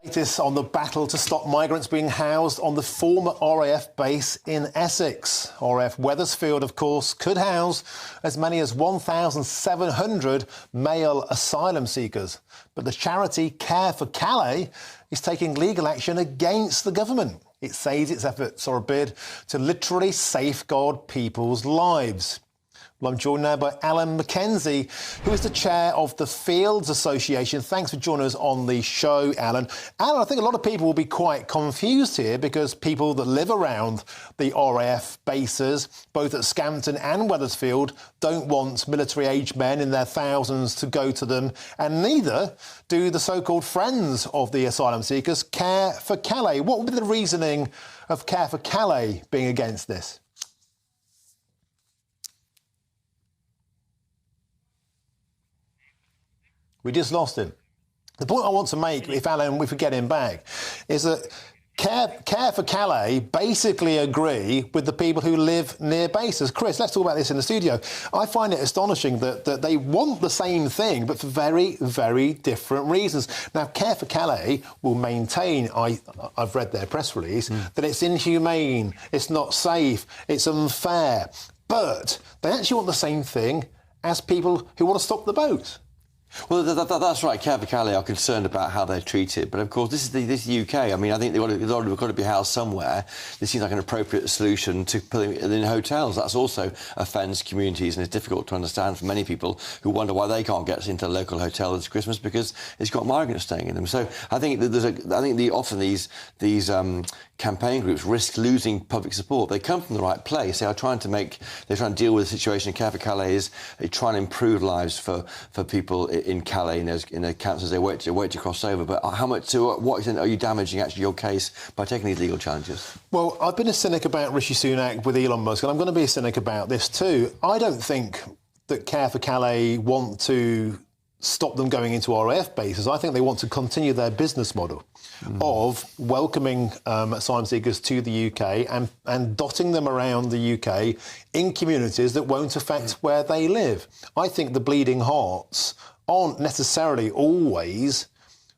Latest on the battle to stop migrants being housed on the former RAF base in Essex. RAF Wethersfield, of course, could house as many as 1,700 male asylum seekers. But the charity Care for Calais is taking legal action against the government. It says its efforts are a bid to literally safeguard people's lives. Well, I'm joined now by Alan McKenzie, who is the chair of the Fields Association. Thanks for joining us on the show, Alan. Alan, I think a lot of people will be quite confused here because people that live around the RAF bases, both at Scampton and Wethersfield, don't want military-aged men in their thousands to go to them, and neither do the so-called friends of the asylum seekers, Care for Calais. What would be the reasoning of Care for Calais being against this? We just lost him. The point I want to make, if we get him back, is that Care for Calais basically agree with the people who live near bases. Chris, let's talk about this in the studio. I find it astonishing that they want the same thing, but for very, very different reasons. Now, Care for Calais will maintain, I've read their press release, that it's inhumane, it's not safe, it's unfair. But they actually want the same thing as people who want to stop the boat. Well, that's right. Care for Calais are concerned about how they're treated, but of course this is the UK. I mean, I think they've got to be housed somewhere. This seems like an appropriate solution to putting them in hotels. That's also offends communities, and it's difficult to understand for many people who wonder why they can't get into a local hotel this Christmas because it's got migrants staying in them. So I think that often these campaign groups risk losing public support. They come from the right place. They're trying to deal with the situation. Care for Calais is trying to improve lives for people in Calais in the camps as they wait to cross over. But to what extent are you damaging actually your case by taking these legal challenges? Well, I've been a cynic about Rishi Sunak with Elon Musk, and I'm going to be a cynic about this too. I don't think that Care for Calais want to stop them going into RAF bases. I think they want to continue their business model of welcoming asylum seekers to the UK and dotting them around the UK in communities that won't affect where they live. I think the bleeding hearts aren't necessarily always,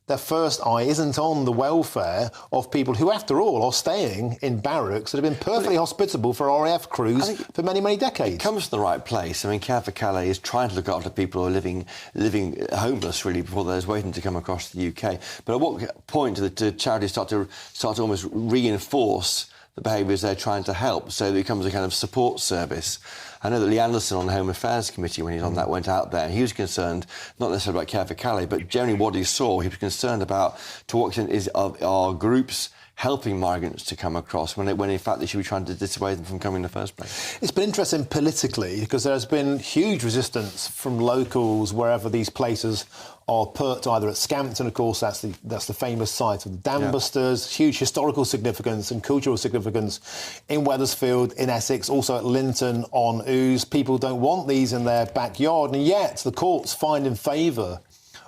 their first eye isn't on the welfare of people who, after all, are staying in barracks that have been perfectly hospitable for RAF crews for many, many decades. It comes to the right place. I mean, Care for Calais is trying to look after people who are living homeless, really, before they're waiting to come across the UK. But at what point do the charities start to almost reinforce the behaviours they're trying to help, so it becomes a kind of support service? I know that Lee Anderson on the Home Affairs Committee, when he was on that, went out there and he was concerned, not necessarily about Care for Calais, but generally what he saw, he was concerned about to what extent are groups helping migrants to come across when in fact they should be trying to dissuade them from coming in the first place. It's been interesting politically because there's been huge resistance from locals wherever these places are put, either at Scampton, of course, that's the famous site of the Dam Busters, huge historical significance and cultural significance in Wethersfield, in Essex, also at Linton on Ouse. People don't want these in their backyard, and yet the courts find in favour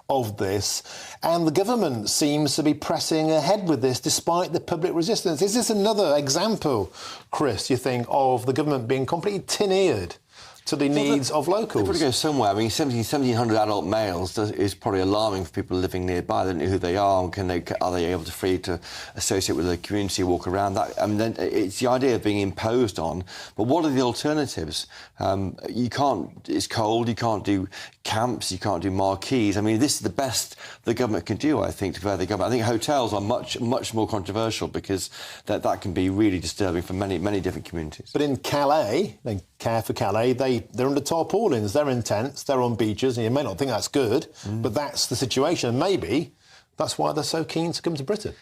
of this, and the government seems to be pressing ahead with this despite the public resistance. Is this another example, Chris, you think, of the government being completely tin-eared to the needs of locals? They've got to go somewhere. I mean, 1,700 adult males is probably alarming for people living nearby. They don't know who they are, and are they able to associate with the community, walk around? I mean, then it's the idea of being imposed on. But what are the alternatives? You can't. It's cold. You can't do camps. You can't do marquees. I mean, this is the best the government can do, I think, to prepare the government. I think hotels are much more controversial because that can be really disturbing for many different communities. But in Calais, they Care for Calais, they're under tarpaulins, they're in tents, they're on beaches, and you may not think that's good, but that's the situation. And maybe that's why they're so keen to come to Britain.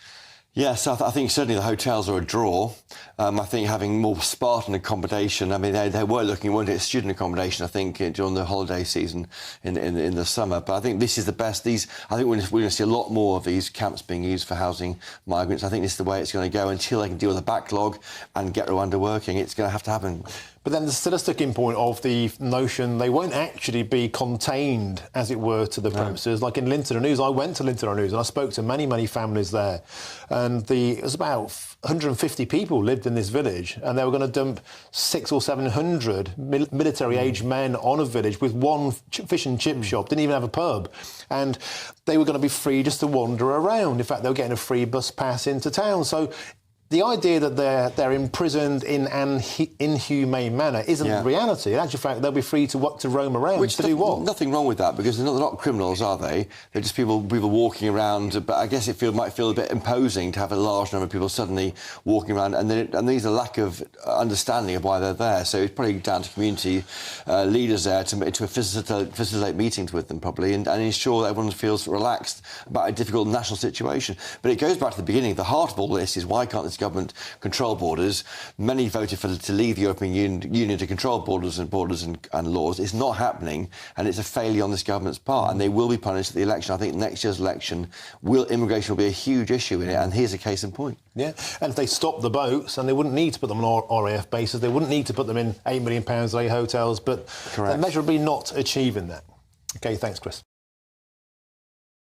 Yes, I think certainly the hotels are a draw. I think having more Spartan accommodation, I mean, they were looking, weren't it, student accommodation, I think, during the holiday season in the summer. But I think this is the best. I think we're going to see a lot more of these camps being used for housing migrants. I think this is the way it's going to go until they can deal with the backlog and get Rwanda working. It's going to have to happen. But then there's still a sticking point of the notion they won't actually be contained, as it were, to the premises. Like in Linton and News, I went to Linton and News and I spoke to many, many families there. And it was about 150 people lived in this village, and they were going to dump 600 or 700 military-aged men on a village with one fish and chip shop, didn't even have a pub. And they were going to be free just to wander around. In fact, they were getting a free bus pass into town. So the idea that they're imprisoned in an inhumane manner isn't reality. In actual fact, they'll be free to roam around. To do what? Nothing wrong with that, because they're not criminals, are they? They're just people walking around. But I guess might feel a bit imposing to have a large number of people suddenly walking around, and there's a lack of understanding of why they're there. So it's probably down to community leaders there to facilitate meetings with them, probably, and ensure that everyone feels relaxed about a difficult national situation. But it goes back to the beginning. The heart of all this is, why can't this government control borders? Many voted to leave the European Union to control borders and laws. It's not happening, and it's a failure on this government's part, and they will be punished at the election. I think next year's election, immigration will be a huge issue in it, and here's a case in point. Yeah, and if they stop the boats, and they wouldn't need to put them on RAF bases, they wouldn't need to put them in £8 million a day hotels, but they're measurably not achieving that. OK, thanks, Chris.